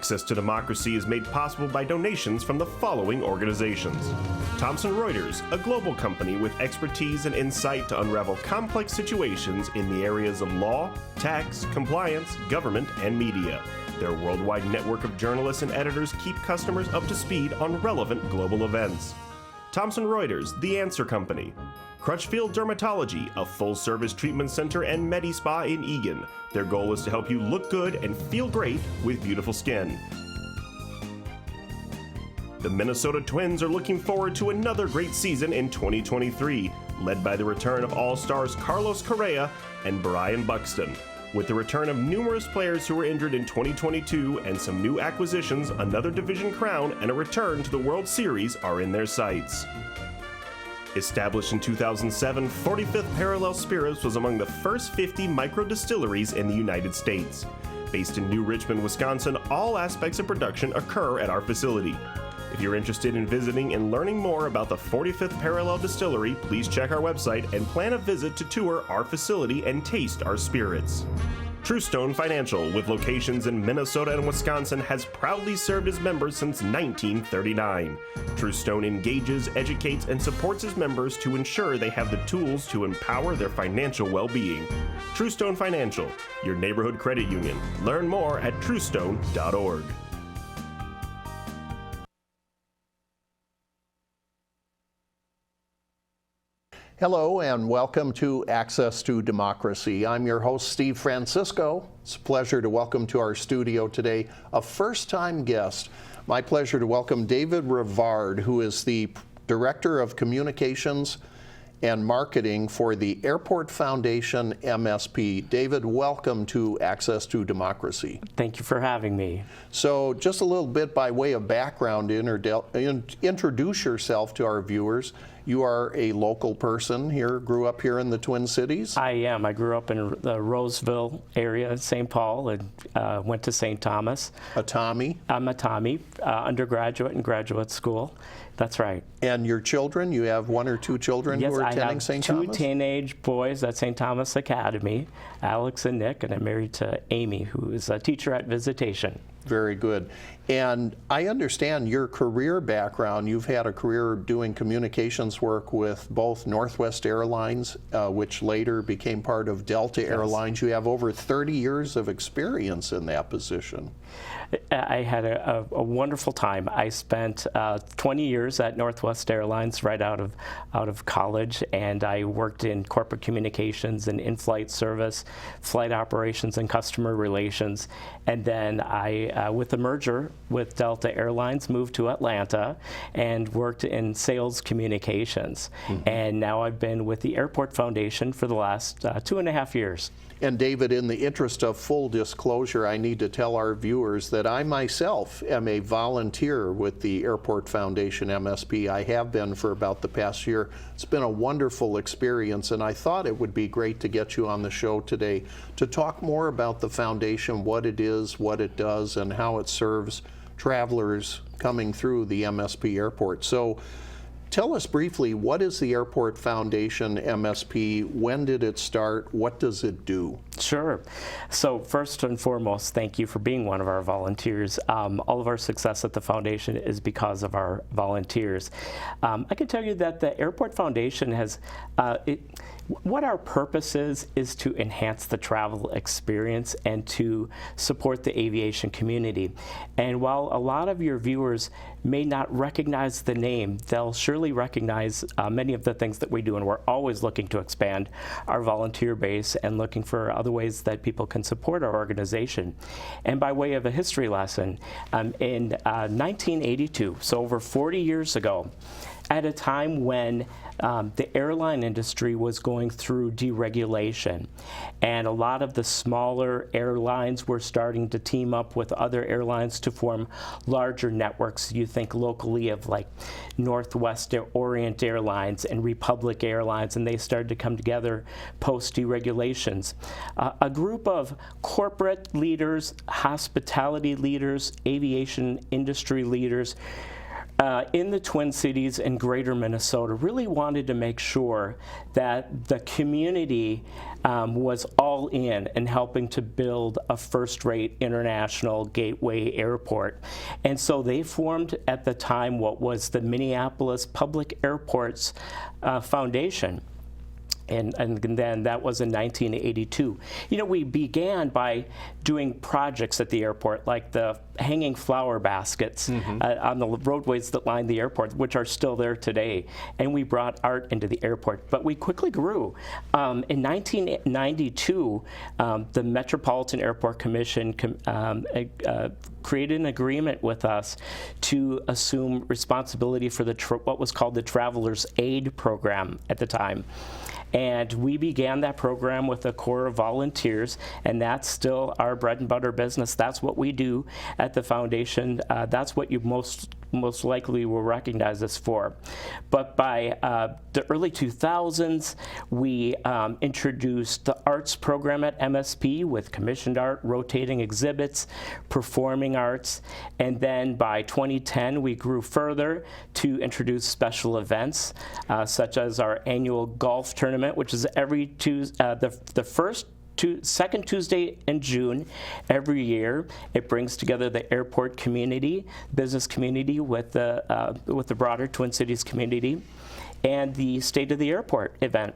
Access to Democracy is made possible by donations from the following organizations. Thomson Reuters, a global company with expertise and insight to unravel complex situations in the areas of law, tax, compliance, government, and media. Their worldwide network of journalists and editors keep customers up to speed on relevant global events. Thomson Reuters, The Answer Company. Crutchfield Dermatology, a full-service treatment center and Medi-Spa in Eagan. Their goal is to help you look good and feel great with beautiful skin. The Minnesota Twins are looking forward to another great season in 2023, led by the return of All-Stars Carlos Correa and Brian Buxton. With the return of numerous players who were injured in 2022 and some new acquisitions, another division crown and a return to the World Series are in their sights. Established in 2007, 45th Parallel Spirits was among the first 50 micro-distilleries in the United States. Based in New Richmond, Wisconsin, all aspects of production occur at our facility. If you're interested in visiting and learning more about the 45th Parallel Distillery, please check our website and plan a visit to tour our facility and taste our spirits. Truestone Financial, with locations in Minnesota and Wisconsin, has proudly served its members since 1939. Truestone engages, educates, and supports its members to ensure they have the tools to empower their financial well-being. Truestone Financial, your neighborhood credit union. Learn more at truestone.org. Hello and welcome to Access to Democracy. I'm your host, Steve Francisco. It's a pleasure to welcome to our studio today a first-time guest. My pleasure to welcome David Rivard, who is the Director of Communications and Marketing for the Airport Foundation, MSP. David, welcome to Access to Democracy. Thank you for having me. So just a little bit by way of background, introduce yourself to our viewers. You are a local person here, grew up here in the Twin Cities? I am. I grew up in the Roseville area, St. Paul, and went to St. Thomas. A Tommy? I'm a Tommy, undergraduate and graduate school. That's right. And your children, you have one or two children who are attending St. Thomas? Yes, I have two teenage boys at St. Thomas Academy, Alex and Nick, and I'm married to Amy, who is a teacher at Visitation. Very good. And I understand your career background. You've had a career doing communications work with both Northwest Airlines, which later became part of Delta Airlines. You have over 30 years of experience in that position. I had a wonderful time. I spent 20 years at Northwest Airlines right out of college, and I worked in corporate communications and in-flight service, flight operations, and customer relations. And then I, with the merger with Delta Airlines, moved to Atlanta and worked in sales communications. Mm-hmm. And now I've been with the Airport Foundation for the last 2.5 years. And David, in the interest of full disclosure, I need to tell our viewers that I myself am a volunteer with the Airport Foundation, MSP. I have been for about the past year. It's been a wonderful experience, and I thought it would be great to get you on the show today to talk more about the foundation, what it is, what it does, and how it serves travelers coming through the MSP airport. So tell us briefly, what is the Airport Foundation, MSP? When did it start? What does it do? Sure. So first and foremost, thank you for being one of our volunteers. All of our success at the foundation is because of our volunteers. I can tell you that the Airport Foundation has, what our purpose is to enhance the travel experience and to support the aviation community. And while a lot of your viewers may not recognize the name, they'll surely recognize many of the things that we do, and we're always looking to expand our volunteer base and looking for other ways that people can support our organization. And by way of a history lesson, in 1982, so over 40 years ago, at a time when the airline industry was going through deregulation, and a lot of the smaller airlines were starting to team up with other airlines to form larger networks. You think locally of like Northwest Orient Airlines and Republic Airlines, and they started to come together post-deregulations. A group of corporate leaders, hospitality leaders, aviation industry leaders in the Twin Cities and greater Minnesota really wanted to make sure that the community was all in helping to build a first-rate international gateway airport. And so they formed at the time what was the Minneapolis Public Airports Foundation. And then that was in 1982. You know, we began by doing projects at the airport, like the hanging flower baskets on the roadways that line the airport, which are still there today. And we brought art into the airport. But we quickly grew. In 1992, the Metropolitan Airport Commission created an agreement with us to assume responsibility for the what was called the Traveler's Aid Program at the time. And we began that program with a core of volunteers, and that's still our bread and butter business. That's what we do at the foundation. That's what you most likely will recognize us for. But by the early 2000s, we introduced the arts program at MSP with commissioned art, rotating exhibits, performing arts, and then by 2010, we grew further to introduce special events, such as our annual golf tournament, which is every Tuesday, second Tuesday in June every year. It brings together the airport community, business community with the broader Twin Cities community, and the State of the Airport event.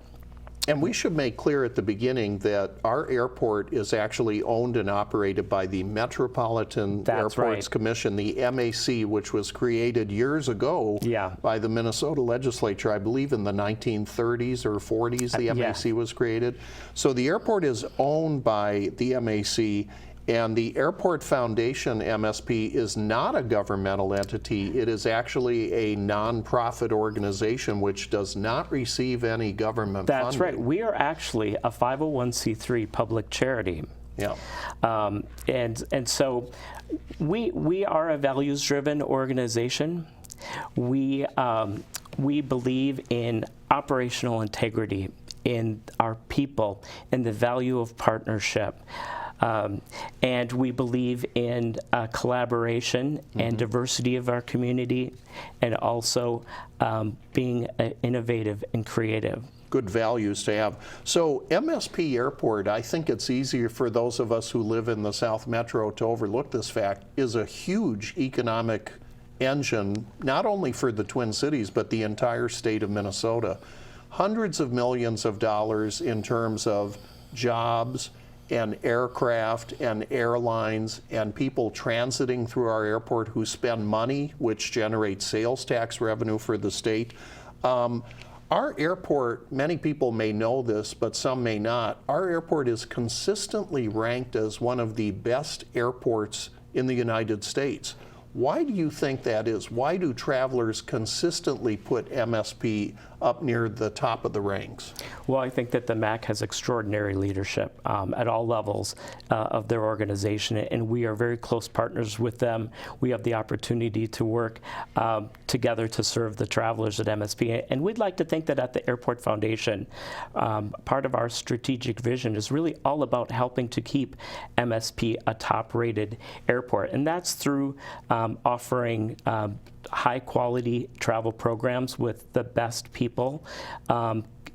And we should make clear at the beginning that our airport is actually owned and operated by the Metropolitan Airports Commission, the MAC, which was created years ago by the Minnesota legislature, I believe in the 1930s or 40s, the MAC was created. So the airport is owned by the MAC, and the Airport Foundation, MSP, is not a governmental entity. It is actually a nonprofit organization which does not receive any government funding. That's right. We are actually a 501c3 public charity. Yeah. And so we are a values-driven organization. We believe in operational integrity, in our people, in the value of partnership. And we believe in collaboration and diversity of our community, and also being innovative and creative. Good values to have. So MSP Airport, I think it's easier for those of us who live in the South Metro to overlook this fact, is a huge economic engine, not only for the Twin Cities, but the entire state of Minnesota. Hundreds of millions of dollars in terms of jobs and aircraft and airlines and people transiting through our airport who spend money, which generates sales tax revenue for the state. Our airport, many people may know this, but some may not, our airport is consistently ranked as one of the best airports in the United States. Why do you think that is? Why do travelers consistently put MSP up near the top of the ranks? Well, I think that the MAC has extraordinary leadership at all levels of their organization, and we are very close partners with them. We have the opportunity to work together to serve the travelers at MSP, and we'd like to think that at the Airport Foundation, part of our strategic vision is really all about helping to keep MSP a top-rated airport, and that's through offering high-quality travel programs with the best people,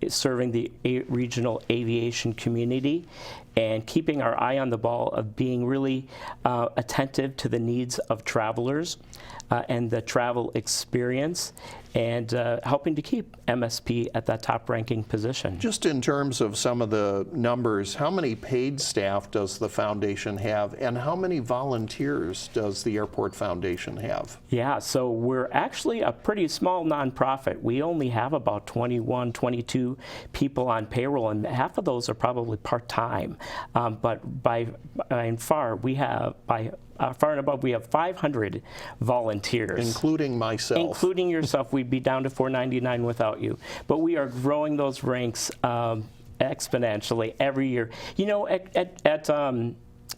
serving the regional aviation community, and keeping our eye on the ball of being really attentive to the needs of travelers and the travel experience, and helping to keep MSP at that top-ranking position. Just in terms of some of the numbers, how many paid staff does the foundation have, and how many volunteers does the Airport Foundation have? Yeah, so we're actually a pretty small nonprofit. We only have about 21, 22 people on payroll, and half of those are probably part-time. But by and far, we have far and above, we have 500 volunteers. Including myself. Including yourself. We'd be down to 499 without you. But we are growing those ranks exponentially every year. You know, at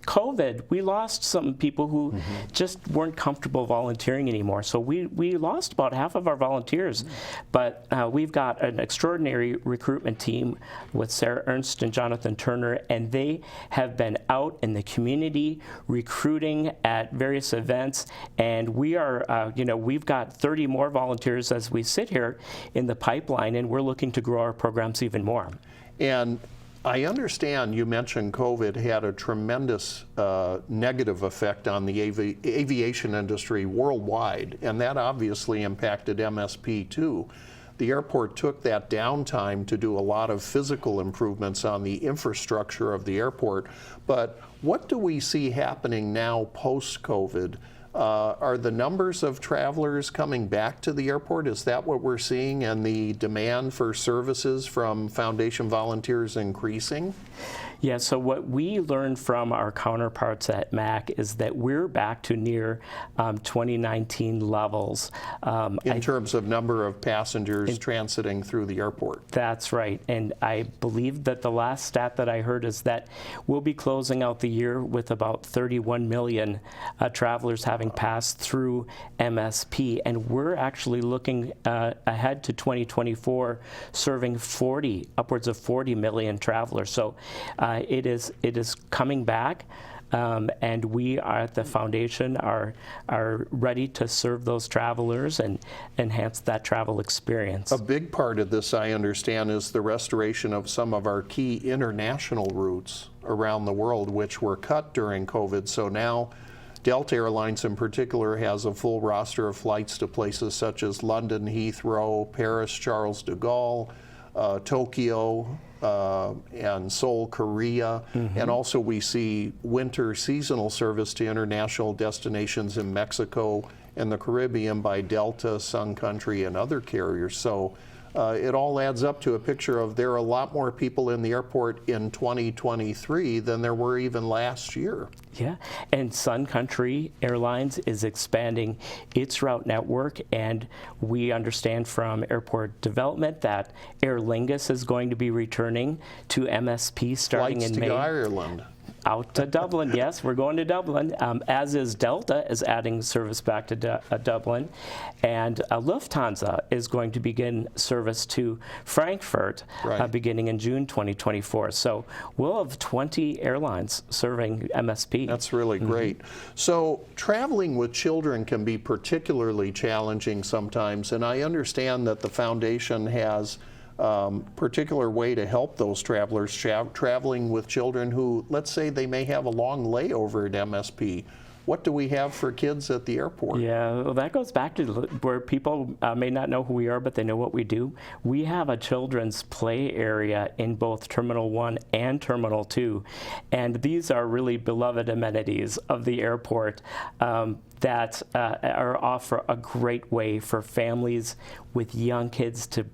COVID, we lost some people who just weren't comfortable volunteering anymore. So we lost about half of our volunteers, but we've got an extraordinary recruitment team with Sarah Ernst and Jonathan Turner, and they have been out in the community recruiting at various events, and we are, we've got 30 more volunteers as we sit here in the pipeline, and we're looking to grow our programs even more. And I understand you mentioned COVID had a tremendous negative effect on the aviation industry worldwide, and that obviously impacted MSP too. The airport took that downtime to do a lot of physical improvements on the infrastructure of the airport, but what do we see happening now post-COVID? Are the numbers of travelers coming back to the airport? Is that what we're seeing, and the demand for services from Foundation volunteers increasing? Yeah, so what we learned from our counterparts at MAC is that we're back to near 2019 levels. In terms of number of passengers transiting through the airport. That's right, and I believe that the last stat that I heard is that we'll be closing out the year with about 31 million travelers having passed through MSP, and we're actually looking ahead to 2024 serving upwards of 40 million travelers. So it is coming back, and we at the foundation are ready to serve those travelers and enhance that travel experience. A big part of this, I understand, is the restoration of some of our key international routes around the world, which were cut during COVID. So now Delta Airlines in particular has a full roster of flights to places such as London, Heathrow, Paris, Charles de Gaulle, Tokyo, and Seoul, Korea. And also we see winter seasonal service to international destinations in Mexico and the Caribbean by Delta, Sun Country, and other carriers. So it all adds up to a picture of there are a lot more people in the airport in 2023 than there were even last year. Yeah, and Sun Country Airlines is expanding its route network, and we understand from airport development that Aer Lingus is going to be returning to MSP starting Flights in May. to Ireland. Out to Dublin, yes, we're going to Dublin, as is Delta is adding service back to Dublin, and Lufthansa is going to begin service to Frankfurt beginning in June 2024. So we'll have 20 airlines serving MSP. That's really great. So traveling with children can be particularly challenging sometimes, and I understand that the foundation has particular way to help those travelers traveling with children who, let's say they may have a long layover at MSP. What do we have for kids at the airport? Yeah, well, that goes back to where people may not know who we are, but they know what we do. We have a children's play area in both Terminal 1 and Terminal 2, and these are really beloved amenities of the airport that offer a great way for families with young kids to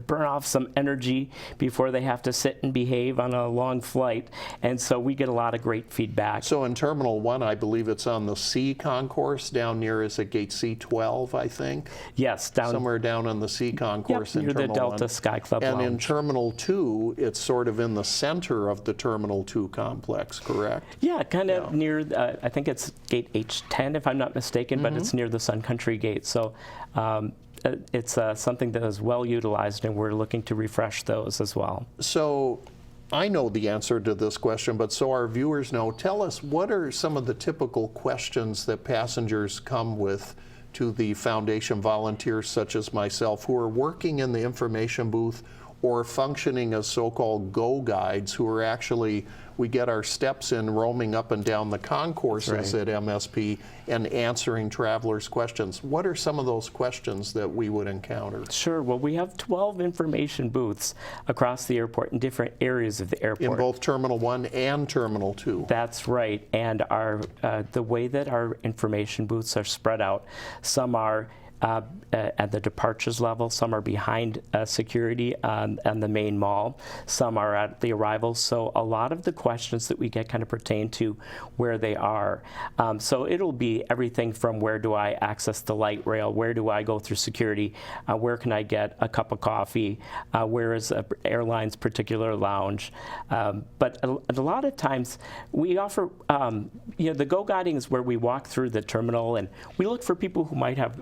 burn off some energy before they have to sit and behave on a long flight. And so we get a lot of great feedback. So in Terminal 1, I believe it's on the C concourse down near, is it gate C12, I think? Yes, somewhere down on the C concourse in near Terminal the Delta 1. Sky Club And Lounge. in Terminal 2, it's sort of in the center of the Terminal 2 complex, correct? Yeah, kind of near, I think it's gate H10 if I'm not mistaken, but it's near the Sun Country gate. So it's something that is well utilized, and we're looking to refresh those as well. So I know the answer to this question, but so our viewers know, tell us what are some of the typical questions that passengers come with to the foundation volunteers such as myself who are working in the information booth or functioning as so-called go guides who are actually, we get our steps in roaming up and down the concourses at MSP and answering travelers' questions. What are some of those questions that we would encounter? Sure. Well, we have 12 information booths across the airport in different areas of the airport. In both Terminal 1 and Terminal 2. That's right. And the way that our information booths are spread out, some are at the departures level. Some are behind security on the main mall. Some are at the arrivals. So a lot of the questions that we get kind of pertain to where they are. So it'll be everything from where do I access the light rail, where do I go through security, where can I get a cup of coffee, where is an airline's particular lounge. But a lot of times we offer, the Go Guiding is where we walk through the terminal and we look for people who might have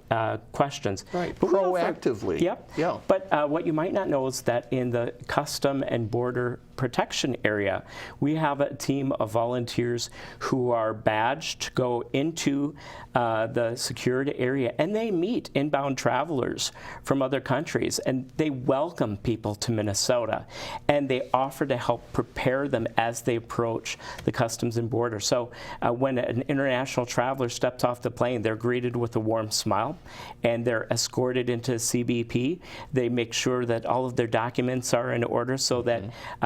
questions. Right, but proactively. Yep. Yeah. But what you might not know is that in the Custom and Border Protection area, we have a team of volunteers who are badged to go into the secured area, and they meet inbound travelers from other countries, and they welcome people to Minnesota, and they offer to help prepare them as they approach the Customs and Border. So when an international traveler steps off the plane, they're greeted with a warm smile, and they're escorted into CBP. They make sure that all of their documents are in order so that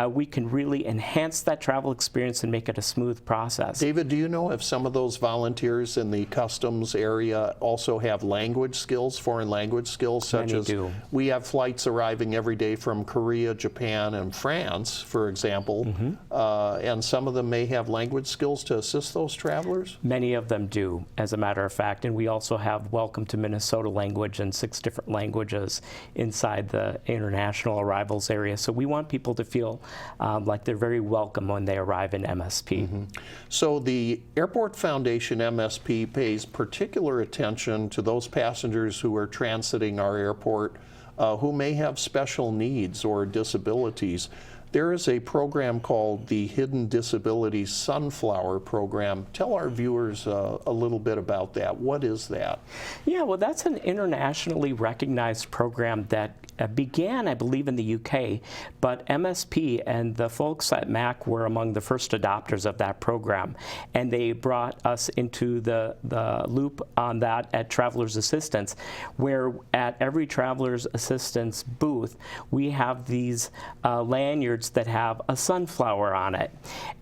we can really enhance that travel experience and make it a smooth process. David, do you know if some of those volunteers in the customs area also have language skills, foreign language skills, such as we have flights arriving every day from Korea, Japan, and France, for example, and some of them may have language skills to assist those travelers? Many of them do, as a matter of fact, and we also have Welcome to Minnesota language in 6 different languages inside the international arrivals area. So we want people to feel like they're very welcome when they arrive in MSP. So the Airport Foundation MSP pays particular attention to those passengers who are transiting our airport who may have special needs or disabilities. There is a program called the Hidden Disabilities Sunflower Program. Tell our viewers a little bit about that. What is that? Yeah, well, that's an internationally recognized program that began, I believe, in the UK, but MSP and the folks at MAC were among the first adopters of that program, and they brought us into the loop on that at Traveler's Assistance, where at every Traveler's Assistance booth, we have these lanyards that have a sunflower on it.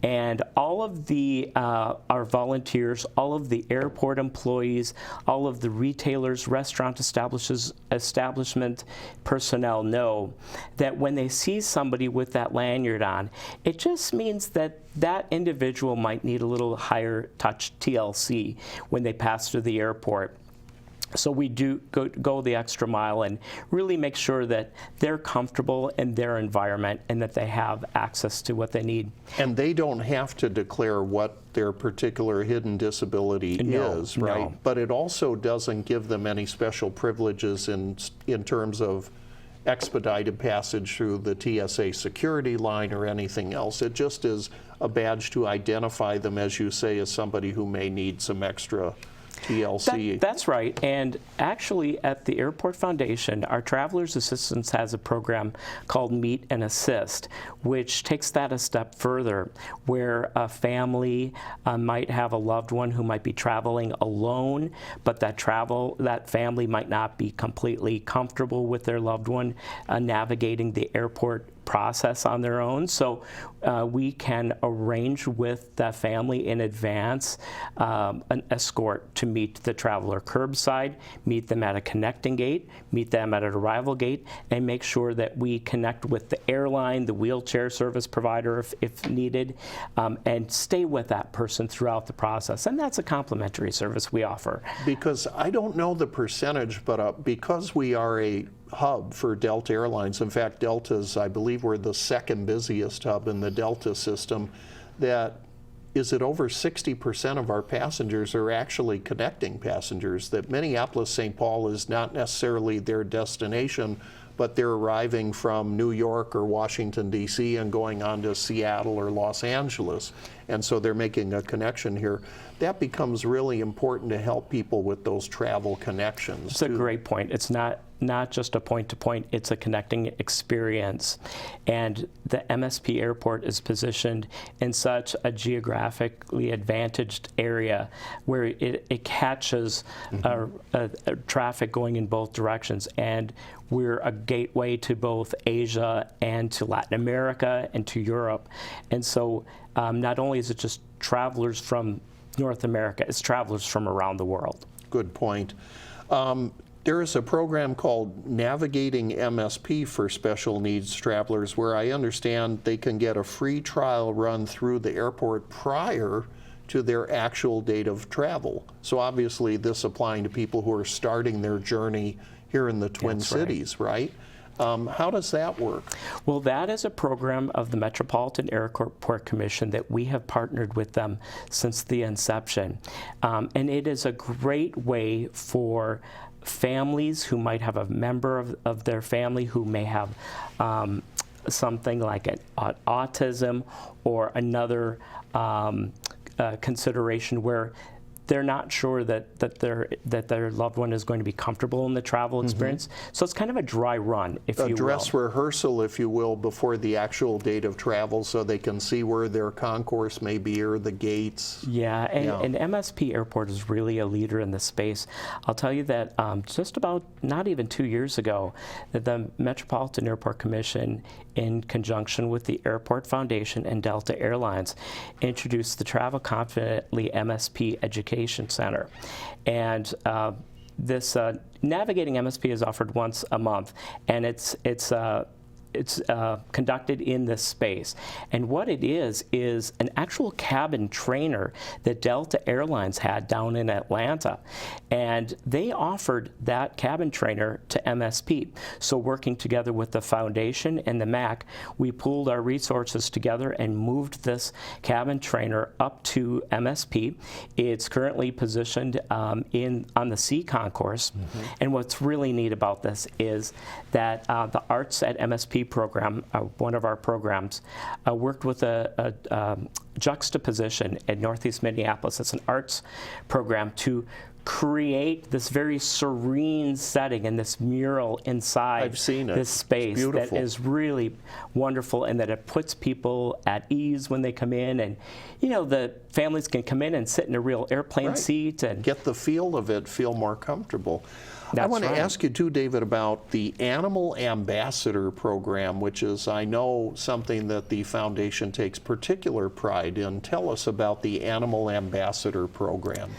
And all of the our volunteers, all of the airport employees, all of the retailers, restaurant establishment personnel know that when they see somebody with that lanyard on, it just means that that individual might need a little higher touch TLC when they pass through the airport. So we do go the extra mile and really make sure that they're comfortable in their environment and that they have access to what they need. And they don't have to declare what their particular hidden disability is, right? No. But it also doesn't give them any special privileges in terms of expedited passage through the TSA security line or anything else. It just is a badge to identify them, as you say, as somebody who may need some extra TLC. That's right. And actually at the Airport Foundation, our Traveler's Assistance has a program called Meet and Assist, which takes that a step further, where a family might have a loved one who might be traveling alone, but that family might not be completely comfortable with their loved one navigating the airport process on their own. So we can arrange with that family in advance an escort to meet the traveler curbside, meet them at a connecting gate, meet them at an arrival gate, and make sure that we connect with the airline, the wheelchair service provider if needed, and stay with that person throughout the process. And that's a complimentary service we offer. Because I don't know the percentage, but because we are a hub for Delta Airlines. In fact, Delta's, I believe we're the second busiest hub in the Delta system, that is it over 60% of our passengers are actually connecting passengers, that Minneapolis-St. Paul is not necessarily their destination, but they're arriving from New York or Washington, D.C. and going on to Seattle or Los Angeles. And so they're making a connection here. That becomes really important to help people with those travel connections. It's a great point. It's not just a point-to-point, it's a connecting experience. And the MSP Airport is positioned in such a geographically advantaged area where it catches traffic going in both directions. And we're a gateway to both Asia and to Latin America and to Europe. And so not only is it just travelers from North America, it's travelers from around the world. Good point. There is a program called Navigating MSP for special needs travelers where I understand they can get a free trial run through the airport prior to their actual date of travel. So obviously this applying to people who are starting their journey here in the Twin Cities, right? How does that work? Well, that is a program of the Metropolitan Airport Commission that we have partnered with them since the inception. And it is a great way for families who might have a member of their family who may have something like autism or another consideration where they're not sure that their loved one is going to be comfortable in the travel experience. So it's kind of a dry run, if you will. A dress rehearsal, if you will, before the actual date of travel so they can see where their concourse may be or the gates. Yeah, and MSP Airport is really a leader in this space. I'll tell you that just about not even 2 years ago, that the Metropolitan Airport Commission, in conjunction with the Airport Foundation and Delta Airlines, introduced the Travel Confidently MSP Education Center. And this Navigating MSP is offered once a month, and it's conducted in this space. And what it is an actual cabin trainer that Delta Airlines had down in Atlanta. And they offered that cabin trainer to MSP. So working together with the foundation and the MAC, we pooled our resources together and moved this cabin trainer up to MSP. It's currently positioned on the C concourse. And what's really neat about this is that the Arts at MSP program, one of our programs, worked with a juxtaposition in Northeast Minneapolis. It's an arts program to create this very serene setting and this mural inside I've seen it. This space that is really wonderful, and that it puts people at ease when they come in. And you know, the families can come in and sit in a real airplane seat and get the feel of it, feel more comfortable. That's I want to right. ask you too, David, about the Animal Ambassador program, which is, I know, something that the foundation takes particular pride in. Tell us about the Animal Ambassador program.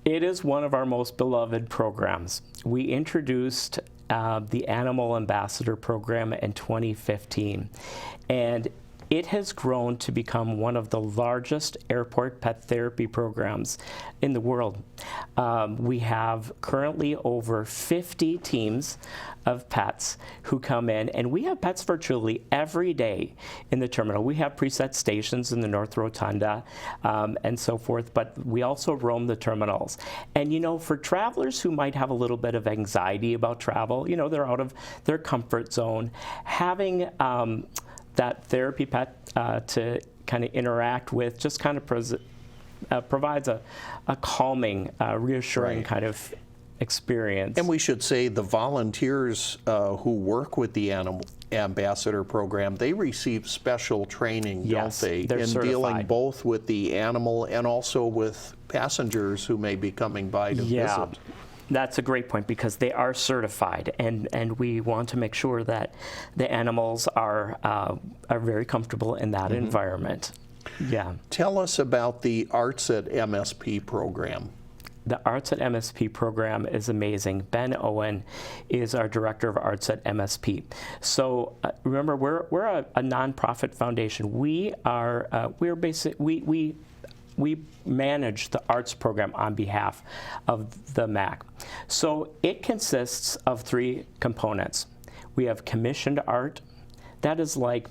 It is one of our most beloved programs. We introduced the Animal Ambassador program in 2015, and it has grown to become one of the largest airport pet therapy programs in the world. We have currently over 50 teams of pets who come in, and we have pets virtually every day in the terminal. We have preset stations in the North Rotunda and so forth, but we also roam the terminals. And you know, for travelers who might have a little bit of anxiety about travel, you know, they're out of their comfort zone, having that therapy pet to kind of interact with just kind of provides a calming, reassuring kind of experience. And we should say the volunteers who work with the Animal Ambassador program, they receive special training, don't they? They're in certified. Dealing both with the animal and also with passengers who may be coming by to visit. That's a great point, because they are certified, and we want to make sure that the animals are very comfortable in that environment. Yeah. Tell us about the Arts at MSP program. The Arts at MSP program is amazing. Ben Owen is our director of Arts at MSP. So remember, we're a nonprofit foundation. We manage the arts program on behalf of the MAC. So it consists of 3 components. We have commissioned art. That is like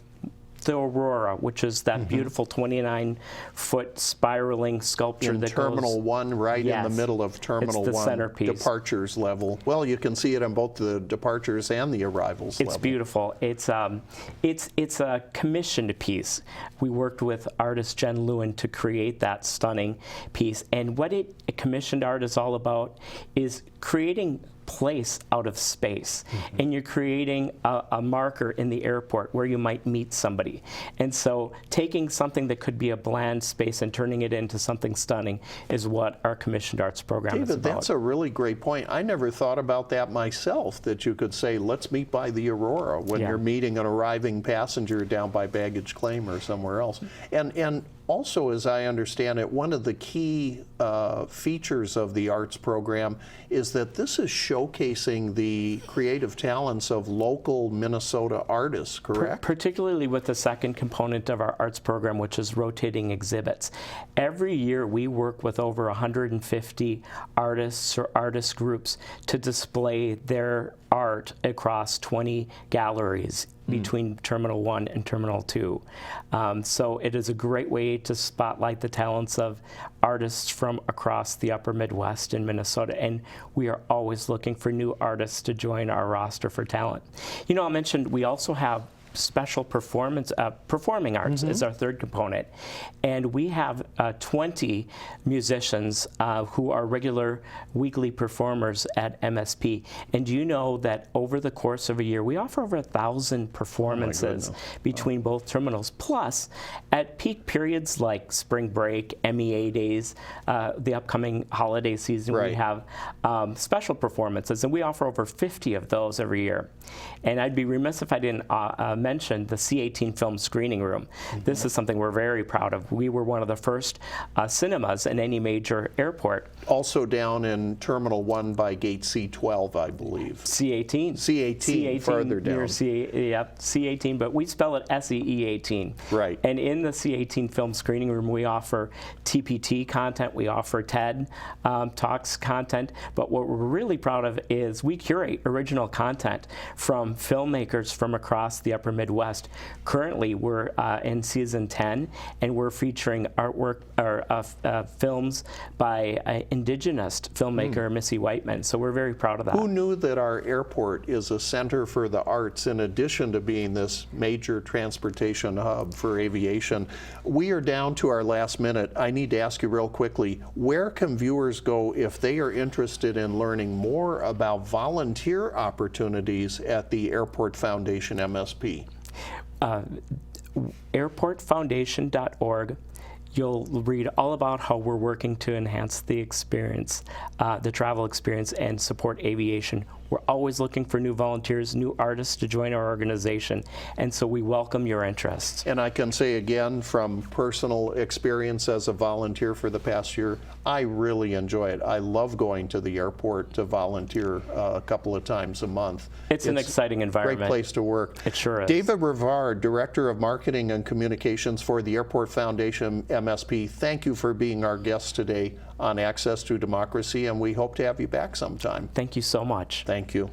the Aurora, which is that beautiful 29-foot spiraling sculpture in that Terminal 1, right in the middle of Terminal 1, centerpiece. departures level. Well, you can see it on both the departures and the arrivals level. It's beautiful. It's a commissioned piece. We worked with artist Jen Lewin to create that stunning piece. And what commissioned art is all about is creating place out of space, and you're creating a marker in the airport where you might meet somebody. And so taking something that could be a bland space and turning it into something stunning is what our commissioned arts program is about. David, that's a really great point. I never thought about that myself, that you could say, let's meet by the Aurora when you're meeting an arriving passenger down by baggage claim or somewhere else. And also, as I understand it, one of the key features of the arts program is that this is showcasing the creative talents of local Minnesota artists, correct? Particularly with the second component of our arts program, which is rotating exhibits. Every year we work with over 150 artists or artist groups to display their art across 20 galleries between Terminal 1 and Terminal 2. So it is a great way to spotlight the talents of artists from across the upper Midwest in Minnesota, and we are always looking for new artists to join our roster for talent. You know, I mentioned we also have special performing arts is our third component, and we have 20 musicians who are regular weekly performers at MSP. And do you know that over the course of a year we offer over 1,000 performances between both terminals, plus at peak periods like spring break, MEA days, the upcoming holiday season, we have special performances, and we offer over 50 of those every year. And I'd be remiss if I didn't mention the C18 film screening room. This is something we're very proud of. We were one of the first cinemas in any major airport. Also down in Terminal 1 by gate C12, I believe. C18. C18, further down. Near C18, but we spell it SEE18. Right. And in the C18 film screening room, we offer TPT content, we offer TED Talks content, but what we're really proud of is we curate original content from filmmakers from across the upper Midwest. Currently, we're in season 10, and we're featuring artwork or films by Indigenous filmmaker Missy Whiteman. So we're very proud of that. Who knew that our airport is a center for the arts in addition to being this major transportation hub for aviation? We are down to our last minute. I need to ask you real quickly, where can viewers go if they are interested in learning more about volunteer opportunities at the Airport Foundation MSP? Airportfoundation.org. You'll read all about how we're working to enhance the experience, the travel experience, and support aviation. We're always looking for new volunteers, new artists to join our organization, and so we welcome your interest. And I can say again, from personal experience as a volunteer for the past year, I really enjoy it. I love going to the airport to volunteer a couple of times a month. It's an exciting environment. Great place to work. It sure is. David Rivard, Director of Marketing and Communications for the Airport Foundation MSP, thank you for being our guest today on Access to Democracy, and we hope to have you back sometime. Thank you so much. Thank you.